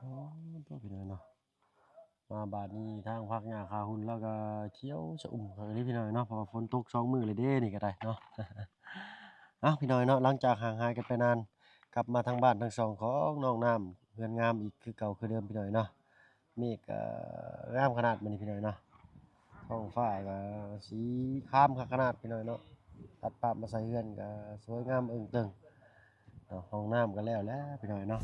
อ๋อตัวพี่น้อยเนาะมาบาดนี้ทางภาคหญ้าคาหุ่นแล้วก็เขียวชอุ่มคักอีหลีพี่น้อยเนาะเพราะว่าฝนตก2มื้อเลยเด้นี่ก็ได้เนาะอ้าวพี่น้อยเนาะหลังจากห่างหายกันไปนานกลับมาทางบ้านทั้งสองของน้องน้ำเรือนงามอีกคือเก่าคือเดิมพี่น้อยเนาะเมฆก็งามขนาดมื้อนี้พี่น้อยเนาะท้องฟ้าก็สีครามคักขนาดพี่น้อยเนาะตัดภาพมาใส่เรือนก็สวยงามอึ้งตึงเนาะห้องน้ำก็แล้วพี่น้อยเนาะ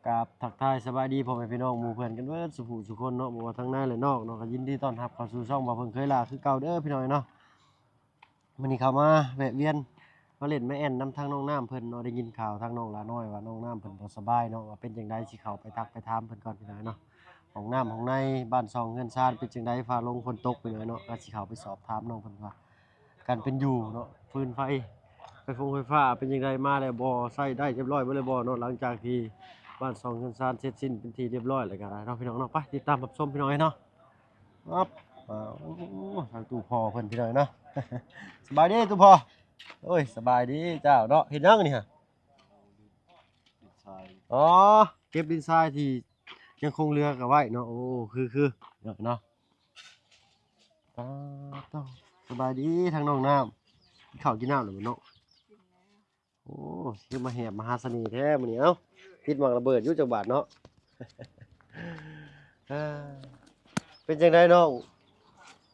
กับทักทายสบายดีพ่อแม่พี่น้องหมู่เพื่อนกันเบิดสุผู้สุคนเนาะบ่ว่าทั้งในและนอกเนาะก็ยินดีต้อนรับเข้าสู่ช่องบ่าวเพิ่นเคยลาคือเก่าเด้อพี่น้อยเนาะมื้อนี้เข้ามาแวะเวียนมาเล่นแม่แอ่นนำทางน้องน้ำเพิ่นเนาะได้ยินข่าวทางน้องลาน้อยว่าน้องน้ำเพิ่นบ่สบายเนาะว่าเป็นจังไดสิเข้าไปทักไปถามเพิ่นก่อนพี่น้อยเนาะห้องน้ำห้องในบ้านช่องเรือนชานเป็นจังไดฟ้าลงฝนตกพี่น้อยเนาะก็สิเข้าไปสอบถามน้องเพิ่นว่าการเป็นอยู่เนาะฟืนไฟไฟฟ้าเป็นจังไดมาแล้วบ่ใช้ได้เรียบร้อยเบิดแล้วบ่เนาะหลังจากที่ บ้านซองเงินซานเสร็จสิ้นเป็นที่เรียบร้อยแล้วก็ได้เนาะพี่น้องเนาะไปติดตามรับชมพี่น้องเนาะครับโอ้ทางตู้พ่อเพิ่นพี่น้องเนาะ สบายดีตู้พ่อโอ้ยสบายดีเจ้าเนาะเฮ็ดหยังนี่ฮะอ๋อเก็บดินทรายที่ยังคงเรือกับไว้เนาะโอ้คือเนาะอ๋อต้องสบายดีทางน้องน้ำกินข้าวกินน้ำหรือเนาะโอ้คือมาแหบมหาเสน่ห์แท้มื้อนี้เอ้าคิดหวังระเบิดอยู่จักบาทเนาะ อ่าเป็นจังไดน้อง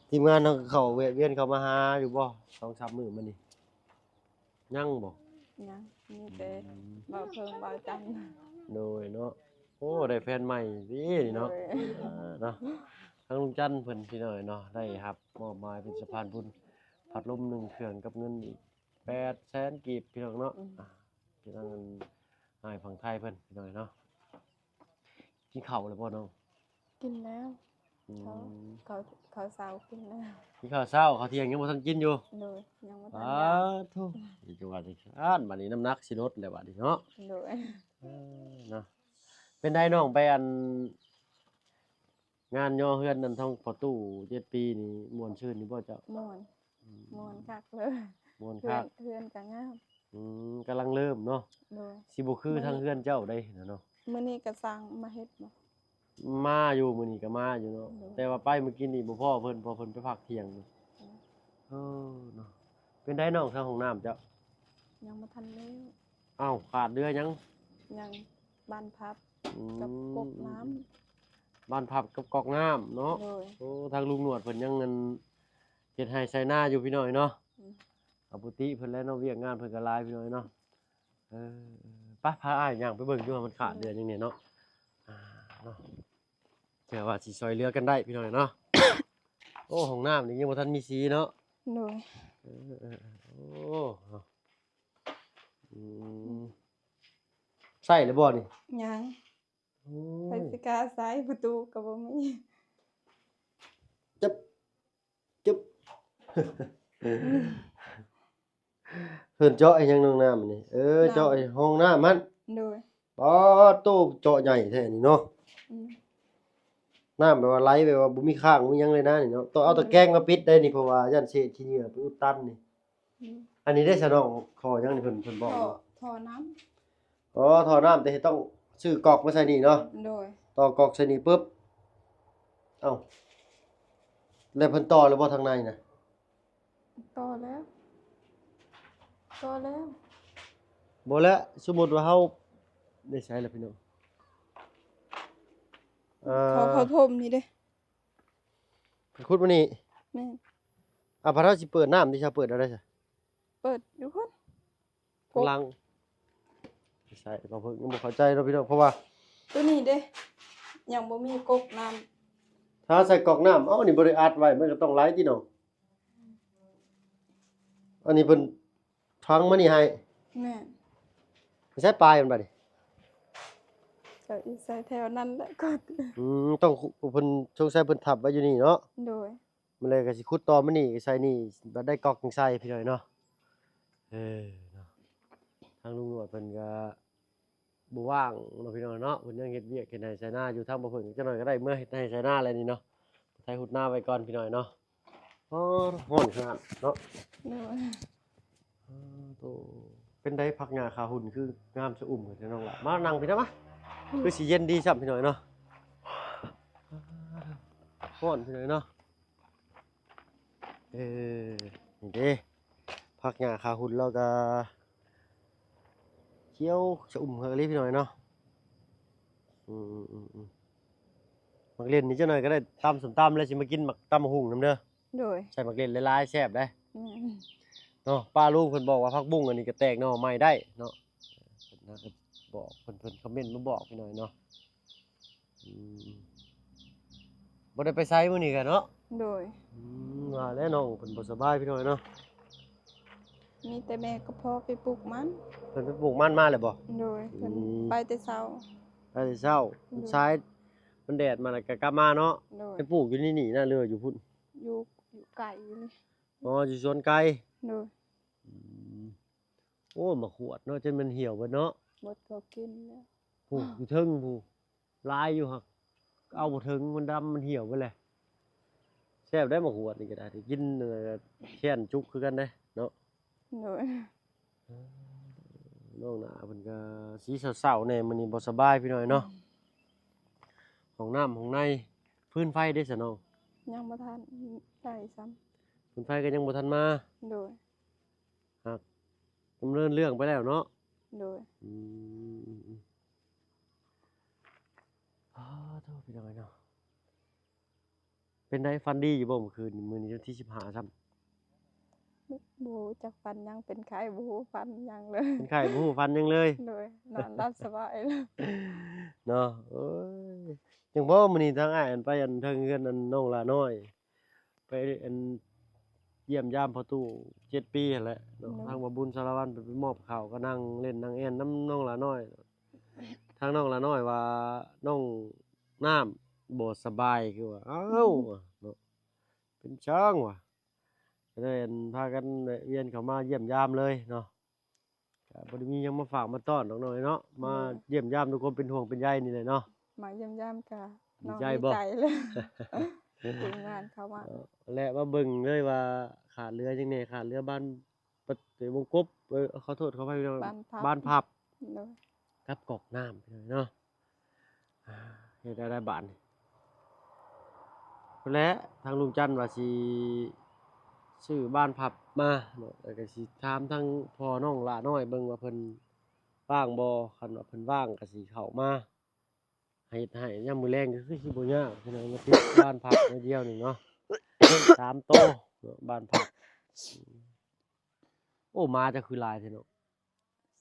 ทีมงานเขาแวะเวียนเขามาหาอยู่บ่2-3มื้อมานี่ยังบ่ยังมีแต่บ่าวเพิ่งบ่าวจันทร์โดยเนาะโอ้ได้แฟนใหม่ดีนี่เนาะเนาะทางลุงจันทร์เพิ่นพี่น้อยเนาะได้รับมอบหมายเป็นสะพานบุญพัดลม1เครื่องกับเงินอีก800,000กีบพี่น้องเนาะพี่น้องอ้ายฝั่งไทยเพิ่นพี่น้อยเนาะกินข้าวแล้วบ่น้องกินแล้วอืเขามเขาเขาเช้ากินแล้วกินข้าวเช้าข้าวเที่ยงยังบ่ทันกินอยู่ โดยยังบ่ทันอ้ายามทุอีจังหวัดอีสานบัดนี้น้ำหนักสิลดแล้วบัดนี้เนาะโดยเนาะเป็นได้น้องไปอันงานย่อเฮือนนั่นท่องพอตู้7ปีนี่ม่วนชื่นนี่บ่เจ้าม่วนม่วนคักเลย ม่วน เพื่อคักนเพื่อนก็งาม กำลังเริ่มเนาะโดยสิบ่คือทางเฮือนเจ้าได้เนาะมื้อนี้ก็สร้างมาเฮ็ดบ่มาอยู่มื้อนี้ก็มาอยู่เนาะโดยแต่ว่าไปเมื่อกี้นี่บ่พ้อเพิ่นเพอเพิ่นไปพักเที่ยงนี่เออเนาะเป็นได้น้องทางห้องน้ำเจ้ายังบ่ทันแล้วอ้าวขาดเรือยังยังบ้านพับอืกับกกน้ำบ้านพับกับกอกน้ำเนาะโดยโอ้ทางลุงหนวดเพิ่นยังเงินเฮ็ดให้ใส่หน้าอยู่พี่น้อยเนาะเอาปุติเพิ่นแล้วเนาะเวียกงานเพิ่นก็หลายพี่น้อยเนาะเออไปพาอ้ายย่างไปเบิ่งอยู่ว่ามันขาดเดือนจังได๋เนาะเนาะเผื่อว่าสิช่วยเหลือกันได้พี่น้อยเนาะ โอ้ห้องน้ำนี่ยังบ่ทันมีสีเนาะโดยเออโอ้เนาะอืมใส่แล้วบ่นี่ยังโอ้ไปยสิกาซ้ายประตูก็บ่มี จึ๊บจึ๊บ เพิ่นเจาะไอ้หยังน้องน้ำนี่เจาะไอ้ห้องน้ำมันโดยปอตู้เจาะใหญ่แท้นี่เนาะน้ำแบบว่าไหลแบบว่าบ่มีข้างบ่มีหยังเลยนะนี่เนาะต้องเอาตะแกรงมาปิดได้นี่เพราะว่ายันเศษขี้เหงื่อไปอุดตันนี่อันนี้ได้ซะน้องขอหยังนี่เพิ่นบอกเนาะท่อน้ำอ๋อท่อน้ำแต่ต้องซื้อกอกมาใส่นี่เนาะโดยต่อกอกใส่นี่ปึ๊บเอ้าแล้วเพิ่นต่อแล้วบ่ทางในน่ะต่อแล้วต่อแล้ว บ่แล้วสมมุติว่าเฮาได้ใช้แล้วพี่น้องเขาถมนี่เด้ขุดมานี่แม่นพระเราสิเปิดน้ำที่จะเปิดเอาได้ซะเปิดอยู่พุ่นกำลังใช่ก็เพิ่นบ่เข้าใจเนาะพี่น้องเพราะว่า ตัวนี้เด้ยังบ่มีกกน้ำถ้าใส่กอกน้ำเอ้าอันนี้บ่ได้อัดไว้มันก็ต้องไหลติเนาะอันนี้เพิ่นฟังมานี่ให้แม่นใช้ปลายมันบัดนี้ ก็อีใส่แถวนั้นแหละก็ต้องเพิ่นสงสัยเพิ่นทับไว้อยู่นี่เนาะโดยมันเลยก็สิขุดต่อมานี่ใส่นี่บัดได้กอกจังใส่พี่น้อยเนาะเนาะทางลุงหนวดเพิ่นก็บ่ว่างเนาะพี่น้อยเนาะเพิ่นยังเฮ็ดเวียกเฮ็ดให้ใส่หน้าอยู่ทางบ่เพิ่นจักหน่อยก็ได้เมื่อเฮ็ดให้ใส่หน้าแล้วนี่เนาะ ส่หุดหน้าไว้ก่อนพี่น้อยเนาะอ๋อฮ้อนขนาดเนาะ โดย โตเป็นได้พักงาคาหุ่นคืองามสะอุ่มกันน้องละมานั่งพี่นะมะคือสิเย็นดีซ้ำพี่น้อยเนาะฮ้อนพี่น้อยเนาะนี่เด้พักงาคาหุ่นแล้วก็เคี้ยวสะอุ่มเฮลิพี่น้อยเนาะมักเล่นนี่เจ้าหน่อยก็ได้ตำสมตำแล้วสิมากินมักตำหุ่งน้ำเด้อ โดย ใส่มักเล่นหลายๆแซ่บได้ อืม เนาะป้าลุงเพิ่นบอกว่าผักบุ้งอันนี้ก็แตกหน่อใหม่ได้เนาะเพิ่นน่าจะบอกเพิ่นคอมเมนต์มาบอกพี่หน่อยเนาะบ่ได้ไปไสมื้อนี้กันเนาะ โดย ว่าแล้วน้องเพิ่นบ่สบายพี่หน่อยเนาะ มีแต่แม่ก็พอไปปลูกมัน เพิ่นไปปลูกมันมาแล้วบ่ โดยเพิ่น อืม ไปแต่เช้า ไปแต่เช้ามันสายมันแดดมาแล้วก็กลับมาเนาะ โดย ไปปลูกอยู่นี่น่ะเรืออยู่พุ่น อยู่ไกลอยู่เลย อ๋ออยู่สวนไก่ โดย โอ้มาขวดเนาะจนมันเหี่ยวเบิดเนาะ หมดก็กินแล้ว ผู้อยู่เทิงผู้ลายอยู่หักเอาบ่ถึงมันดำมันเหี่ยวไปเลยแซ่บได้มาขวดนี่ก็ได้ที่กินแค่นจุกคือกันเด้เนาะ โดย น้องหน้าเพิ่นก็สีเศร้าๆแน่มื้อนี้บ่สบายพี่น้อยเนาะห้องน้ำห้องในพื้นไฟได้ซะน้อง ยังบ่ทันได้ซ้ำ พื้นไฟก็ยังบ่ทันมา โดย ดำเนินเรื่องไปแล้วเนาะ โดย อ๋อโทษพี่น้อยเนาะเป็นได้ฟันดีอยู่บ่เมื่อคืนมื้อนี้วันที่15ซ้ำ บ่จักฟันยังเป็นไข้บ่ฮู้ฟันยังเลย เป็นไข้บ่ฮู้ฟันยังเลย โดยนอนรับสบายเลย เนาะเอ้ยจังบ่มื้อนี้ทางอ้ายอันไปอันทางเฮือนอันน้องหลาน้อย ไปอันเยี่ยมยามพ่อตู้7 ปีนั่นแหละเนาะทางบ่บุญสารวัตรไปมอบข้าวก็นั่งเล่นนั่งแอ่นน้ำน้องหลาน้อย ทางน้องหลาน้อยว่าน้องน้ำบ่สบายคือว่าอ้าวเนาะเป็นช่างว่ะก็เลยอั่นพากันแวะเวียนเข้ามาเยี่ยมยามเลยเนาะก็บ่ได้มีหยังมาฝากมาต้อนน้องน้อยเนาะมาเยี่ยมยามทุกคนเป็นห่วงเป็นใยนี่แหละเนาะ มาเยี่ยมยามกะ ดีใจบ่ ดีใจเลยทีมงานเขามา และมาเบิ่งเลยว่าขาดเรือจังได๋ขาดเรือบ้านปะเตวงกบขอโทษขออภัยพี่น้องบ้านพับ โดย กับกอกน้ำพี่น้องเนาะเฮ็ดได้บาทนี่และทางลุงจันทร์ว่าสิซื้อบ้านพับมาเนาะแล้วก็สิถามทางพ่อน้องหลาน้อยเบิ่งว่าเพิ่นว่างบ่คันว่าเพิ่นว่างก็สิเข้ามาให้เฮ็ดให้ยามมื้อแลงก็คือสิบ่ยากพี่น้องมาติดบ้านพับไว้เดียวหนึงเนาะ 3 โตเนาะบ้านพับโอ้มาจะคือหลายแท้เนาะ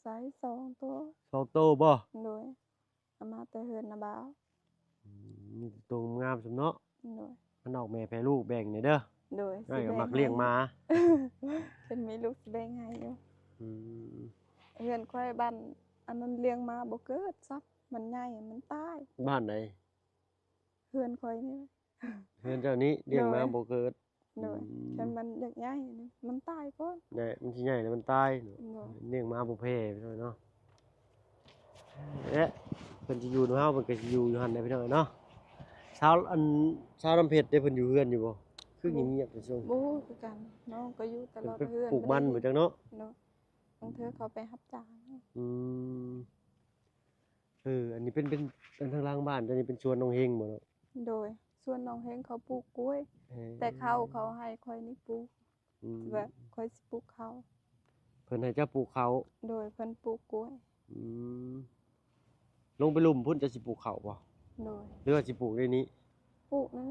ไซส์2ตัว 2 โตบ่ โดยเอามาแต่เฮือนนะบ่าว มีแต่ตัวงามสำเนาะ โดย มันออกแม่แพรลูกแบ่งนี่เด้อ โดย น้อยก็มักเลี้ยงหมา เพิ่นมีลูกสิแบ่งให้อยู่ อืม เฮือนค่อยบ้านอันนั้นเลี้ยงมาบ่เกิดซับมันใหญ่มันตาย บ้านไหน เฮือนค่อยนี่ เฮือนเจ้านี้เลี้ยงมา โดย บ่เกิด โดยจนมันอยากใหญ่นี่มันตายก่อน ใหญ่มันสิใหญ่แล้วมันตายเนาะ โดย เลี้ยงมาบ่แพ้พี่น้อยเนาะเอ๊ะเพิ่นสิอยู่นำเฮาเพิ่นก็สิอยู่หั่นได้พี่น้อยเนาะชาวน้ำเพชรได้เพิ่นอยู่เฮือนอยู่บ่คือเงียบๆจังซั่น บ่ฮู้คือกันน้องก็อยู่ต เพิ่ ล น อด ไป เฮือน ปลูกมันบ่จังเนาะ เนาะบางเทื่อเขาไปรับจ้าง อืมอันนี้เป็นอันทางหล่างบ้านอันนี้เป็นสวนน้องเฮงบ่เนาะ โดยส่วนน้องเฮงเขาปลูกกล้วย แต่เขาให้ค่อยนี่ปลูก อืม แบบค่อยสิปลูกเขา เพิ่นให้เจ้าปลูกเขา โดยเพิ่นปลูกกล้วย อืมลงไปหลุมพุ่นจะสิปลูกเขาบ่ โดย หรือว่าสิปลูกในนี้ ปลูกนั่น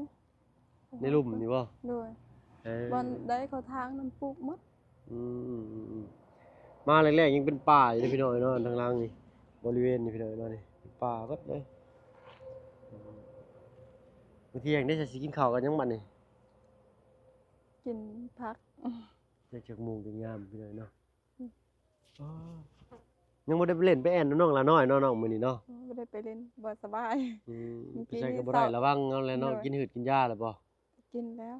ในหลุมนี่บ่ โดย เออ วันได้เขาทางนั้นปลูกหมด อืมมาแรกๆยังเป็นป่าอยู่เลยพี่น้อยเนาะทางล่างนี่บริเวณนี่พี่น้อยเนาะนี่เป็นป่าเบิดเลยบางทีอย่างได้จะสิกินข้าวกันยังบัดนี่ กินผัก เด็กจากหมู่เป็นงามพี่น้อยเนาะอ๋อยังบ่ได้ไปเล่นไปแอนน้องละน้อยเนาะน้องมื้อนี้เนาะ บ่ได้ไปเล่นบ่สบาย อืม เมื่อ ไป กี้ ใช้ นี่ ก็บ่ได้ เศร้า ระวังเอาแหล้วเนาะ โดย กินหืดกินยาแล้วบ่ กินแล้ว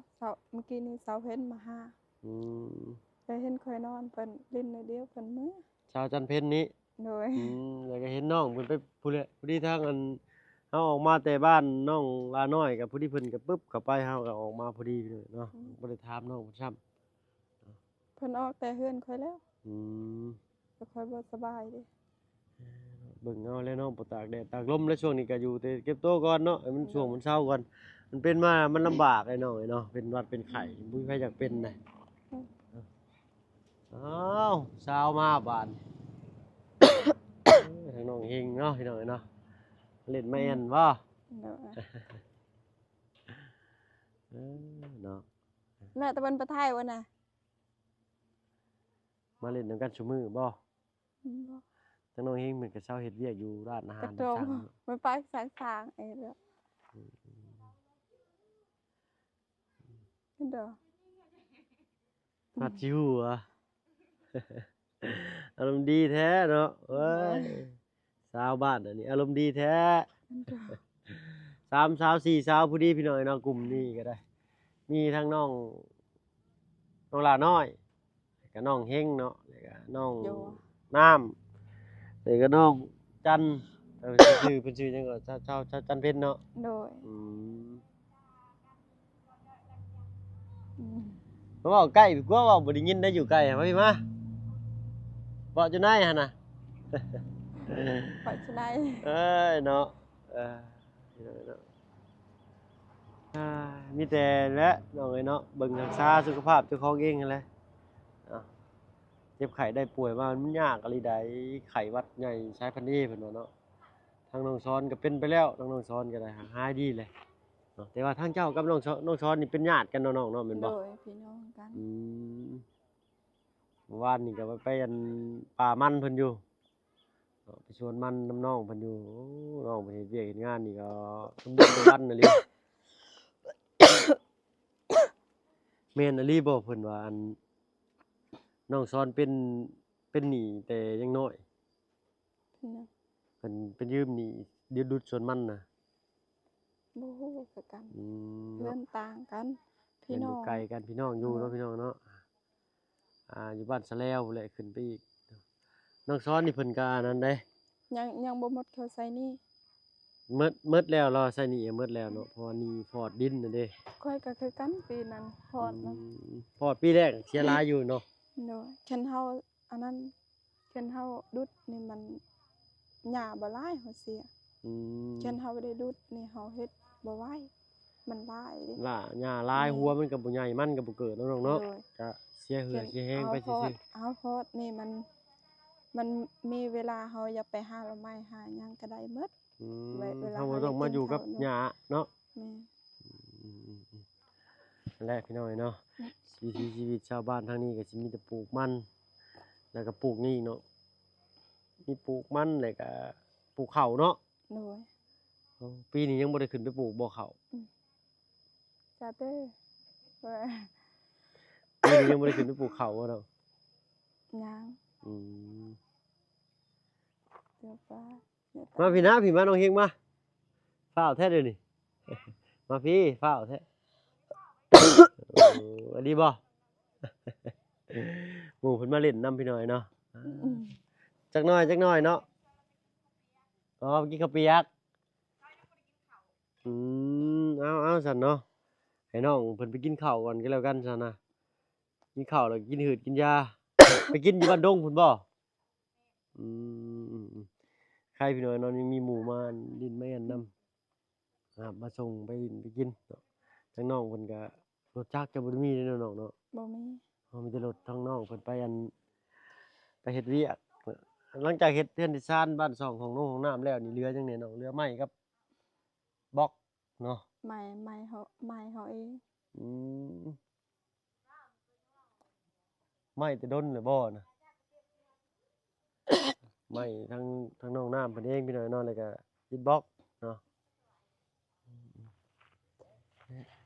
เมื่อกี้นี้เสาเพ็ญมาหา อืม ได้เห็นค่อยนอนเพิ่นเล่นในอยเดียวเพิ่นมื้อ ชาวจันเพ็ญนี้ โดย แล้วก็เห็นน้องเพิ่นไปผู้ดีทางอัน เฮาออกมาแต่บ้านน้องลาน้อยกับผู้ที่เพิ่นก็ปึ๊บเข้าไปเฮาก็ออกมาพอดีเลยเนาะบ่ได้ถามน้องเพิ่นซ้ำ เพิ่นออกแต่เฮือนค่อยแล้ว อืม ก็ค่อยบ่สบายเด้ เบิ่งเอาแล้วเนาะบ่ตากแดดตากลมแล้วช่วงนี้ก็อยู่แต่เก็บตัวก่อนเนาะให้มันช่วงมันเช้าก่อนมันเป็นมามันลำบากไอ้น้อยเนาะเป็นหวัดเป็นไข้บ่มีใครอยากเป็นได้อ้าวเช้ามาบาน ทางน้องเฮงเนาะพี่น้อยเนาะเล่นแม่นบ่ เด้อ เนาะ แม่ตะวันประไทยวะน่ะ มาเล่นนำกันซุมื้อบ่ บ่ ทางน้องเฮงเหมือนกับเช้าเฮ็ดเวียกอยู่ร้านอาหาก ระ ร โดง สั่ง มันไปสางๆไอ้เด้อเด้อ ผัดชิวเหรอ อารมณ์ดีแท้เนาะเว้ยสาวบ้านอันนี้อารมณ์ดีแท้ เด้อ 3สาว4สาวผู้ดีพี่น้อยเนาะกลุ่มนี้ก็ได้ มีทั้งน้องลาน้อยแล้วก็น้องเฮงเนาะแล้วก็น้อง โย น้ำแล้วก็น้องจันเพิ่นชื่อจังก็เจ้าจันเพ็ญเนาะ โดย อืม อืม เพราะว่าใกล้กว่าเว้าบ่ได้ยินได้อยู่ใกล้อะมาพี่มาเว้าอยู่ไหนหั่นน่ะ ไปที่ไหน เอ้ยเนาะพี่น้อยเนาะมีแต่แหละน้องเอ้ยเนาะเบิ่งรักษาสุขภาพเจ้าของเองนั่นแหละเจ็บไข้ได้ป่วยมามันยากอะลีใดไข้หวัดใหญ่สายพันธุ์ A เพิ่นว่าเนาะทางน้องซ้อนก็เป็นไปแล้วทางน้องซ้อนก็ได้หายดีเลยเนาะแต่ว่าทางเจ้ากับน้องซ้อนนี่เป็นญาติกันเนาะน้องเนาะแม่น โด บ่ ยพี่น้องกัน อืมเมื่อวานนี่ก็ไปอันป่ามันเพิ่นอยู่ไปชวนมันน้ำน้องเพิ่นอยู่โอ้น้องเพิ่นเฮ็ดเวียกเฮ็ดงานนี่ก็สมบูรณ์ทุกวันน่ะลิ แม่นอะลีบ่เพิ่นว่าอันน้องซ้อนเป็นหนี้แต่ยังน้อย พี่น้อง เพิ่นเป็นยืมหนี้ยืมดุดสวนมันน่ะ บ่ฮู้คือกัน อืม เพื่อนต่างกัน พี่ เป็น น้ อ อยู่ ง ไกลกันพี่น้องอยู่เนาะพี่น้องเนาะอยู่บ้านสะแลวพู้นแหละขึ้นไปอีกน้องซ้อนนี่เพิ่นก็อันนั้นเด้ ยังบ่หมดเขาใส่หนี่ หมดแล้วรอใส่หนี้หมดแล้วเนาะเพราะว่าหนี้พอร์ตดินน่ะเด้ ค่อยก็คือกันปีนั้นพอดนะ พอร์ตปีแรกเสียหลายอยู่เนาะ โดยเข็นเฮาอันนั้นเข็นเฮาดุดนี่มันหญ้าบ่หลายเฮาเสีย อืม เข็นเฮาบ่ได้ดุดนี่เฮาเฮ็ดบ่ไหวมันหลายเด้ ล่ะหญ้าหลายหัวมันก็บ่ใหญ่มันก็บ่เกิดเนาะน้องเนาะ โดย ก็เสียเหือเสียแฮงไป เฮา ซื่อ เฮาโพดนี่มันมีเวลาเฮาอยากไปหาหน่อไม้หาหยังก็ได้หมด ๆอืม เวลา เฮาบ่ เรา ต้องมาอยู่กับ กินข้าวเนาะ หญ้าเนาะ แม่ อืมนั่นแหละพี่น้อยเนาะวิถีชีวิตชาวบ้านทางนี้ก็สิมีแต่ปลูกมัน แล้วก็ปลูกนี่เนาะมีปลูกมันแล้วก็ปลูกข้าวเนาะ โดย ปีนี้ยังบ่ได้ขึ้นไปปลูกบ่ข้าว จ้าเด้อว่า ปีนี้ยังบ่ได้ขึ้นไปปลูกข้าวว่าเนาะ ยัง อืม เดี๋ยวป้าเดี๋ยว มาพี่นะพี่มาน้องเฮงมาฟ้าวแท้เดี๋ยวนี้ มาพี่ฟ้าวแท้ อันนี้บ่ หมู่เพิ่นมาเล่นนํพี่น้อยเนาะ อืม จักหน่อยเนาะอ๋อกินข้าวเปียกเอาซั่นเนาะให้น้องเพิ่นไปกินข้าวก่อนก็แล้วกันซั่นนะกินข้าวแล้วกินหืดกินยา ไปกินอยู่บ้านดงพุ่นบ่อืมใครพี่น้อยเนาะยังมีหมู่มาดินแม่นนำครับมาส่งไปกินเนาะทางน้องเพิ่นก็รถจักรก็บ่ได้มีเด้อน้องเนาะ บ่มี มีแต่รถทางน้องเพิ่นไปไปเฮ็ดเวียกหลังจากเฮ็ดเรือนที่ซ่านบ้านซ่องของน้องของน้ำแล้วนี่เหลือจังได๋น้องเหลือไม้กับบล็อกเนาะ ไม่เฮาเอง อืมไม้แต่ดนเลยบ่นะ ไม้ทางน้องน้ำเพิ่นเองพี่น้อยเนาะแล้วก็อิฐบล็อกเนาะ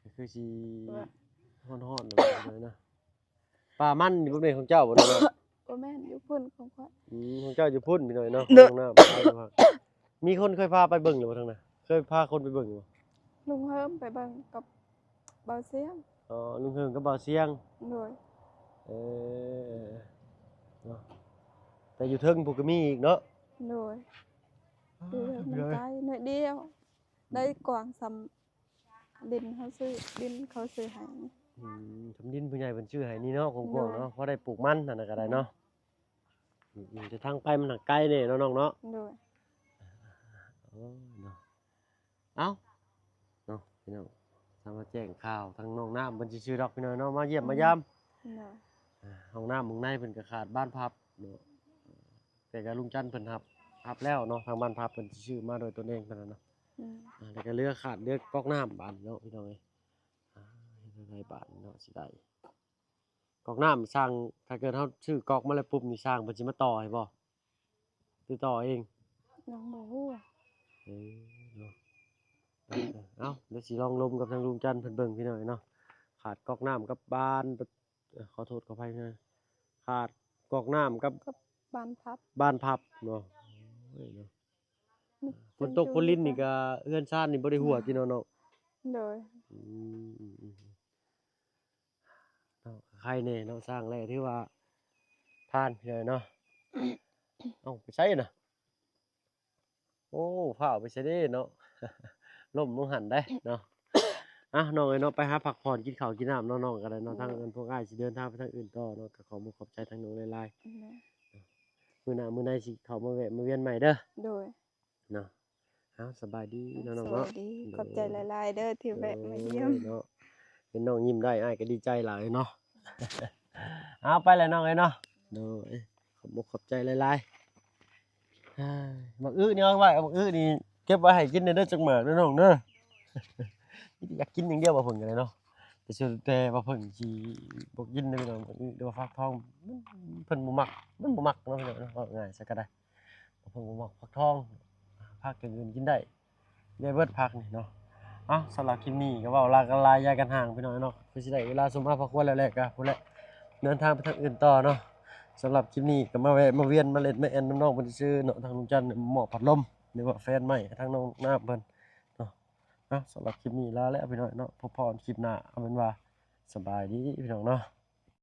ก็คือสิฮ้อนๆเลยนะป่ามันนี่บ่แม่นของเจ้าบ่เนาะ บ่แม่นอยู่พุ่นของข้อย ของเจ้าอยู่พุ่นพี่น้อยเนาะ เนอะ ของน้ำไปอยู่ครับมีคนเคยพาไปเบิ่งหรือบ่ทางนั้นเคยพาคนไปเบิ่งอยู่บ่ ลุงเฮิมไปเบิ่งกับเบาเสียง อ๋อลุงเฮิงกับบ่าวเสียง โดย เออเนาะแต่อยู่เทิงผู้ก็มีอีกเนาะ โดยดูเรื่องมันไกลหน่อยเดียว ได้กว้างซำดินเขาซื้อดินเขาซื้อให้ ทำดินผู้ใหญ่เพิ่นชื่อให้นี่เนาะกว้างๆ โดย เนาะพอได้ปลูกมันนั่นน่ะก็ได้เนาะแต่ทางไปมันหักไกลแน่เนาะน้องเนาะ โดย โอ้เนาะเอ้าเนาะพี่น้องทำมาแจ้งข่าวทางน้องน้ำเพิ่นสิชื่อดอกพี่น้องเนาะมาเยี่ยมมายาม โดย ห้องน้ำหม้องในเพิ่นก็ขาดบ้านพับเนาะแต่ก็ลุงจันทร์เพิ่นรับแล้วเนาะทางบ้านพับเพิ่นสิชื่อมาโดยตนเองเพิ่นน่ะเนาะ แล้วก็เรือขาดเรือก๊อกน้ำบานเนาะพี่น้องเอ้ยเฮ็ดได้บานเนาะสิได้ก๊อกน้ำสร้างถ้าเกิดเฮาซื้อก๊อกมาแล้วปุ๊บนี่สร้างเพิ่นสิมาต่อให้บ่หรือต่อเอง น้องบ่ฮู้ เออเนาะเอ้าเดี๋ยวสิลองลมกับทางลุงจันทร์เพิ่นเบิ่งพี่น้องเนาะขาดก๊อกน้ำกับบานขอโทษขออภัยนะขาดก๊อกน้ำกับ บ้านพับ บ้านพับเนาะโอ้ยเนาะฝนตกฝนลิ้นนี่ก็เฮือนซ่านนี่บ่ได้หัวพี่น้องเนาะ โดย อืมเนาะใครเนี่ยเนาะสร้างแล้วที่ว่าผ่านเลยเนาะ เอ้าไปใช้น่ะโอ้ผ้าเอาไปใช้ได้เนาะ ล่มลงหันได้เนาะ อ่ะน้องเอ้ยเนาะไปหาพักผ่อนกินข้าวกินน้ำเนาะน้องก็ได้เนาะทางอื่นพวกอ้ายสิเดินทางไปทางอื่นต่อเนาะก็ขอขอบใจทางน้องหลายๆมื้อหน้ามื้อใดสิเข้ามาแวะมาเวียนใหม่เด้อ โดย เนาะเอ้าสบายดีเนาะ ส น้อง วั เนาะ สดีขอบใจหลายๆเด้อที่แวะมาเยี่ยม เนาะเห็นน้องยิ้มได้อ้ายก็ดีใจหลายเนาะ เอาไปเลยน้องเอ้ยเนาะโดยขอบอกขอบใจหลายๆอ้ายบักอื้อนี่เอาไว้เอาบักอื้อนี่เก็บไว้ให้กินเด้อจักหมากเด้อน้องเด้อ อยากกินอย่างเดียวบ่เพิ่นก็ได้เนาะแต่ส่วนแต่ว่าเพิ่นสิบ่กินเด้อพี่น้องบักอื้อเดี๋ยวว่าฟักทองเพิ่นบ่มักมันบ่มักเนาะพี่น้องเนาะว่าง่ายซะก็ได้เพิ่นบ่มักฟักทองผักอย่างอื่นกินได้ได้เบิดผักนี่เนาะสำหรับคลิปนี้ก็เว้าลากันลายยายกันห่างพี่น้องเนาะคือสิได้เวลาสมมาพอควรแล้วแหละก็พุ่นแหละเดินทางไปทางอื่นต่อเนาะสำหรับคลิปนี้ก็มาแวะมาเวียนมาเล่นมาแอนน้องๆเพิ่นซื้อเนาะทางลุงจันทร์หมอบพัดลมหรือว่าแฟนใหม่ทางน้องน้ำเพิ่นเนาะสำหรับคลิปนี้ลาแล้วพี่น้องเนาะพบพรคลิปหน้าเอาเป็นว่าสบายดีพี่น้องเนาะ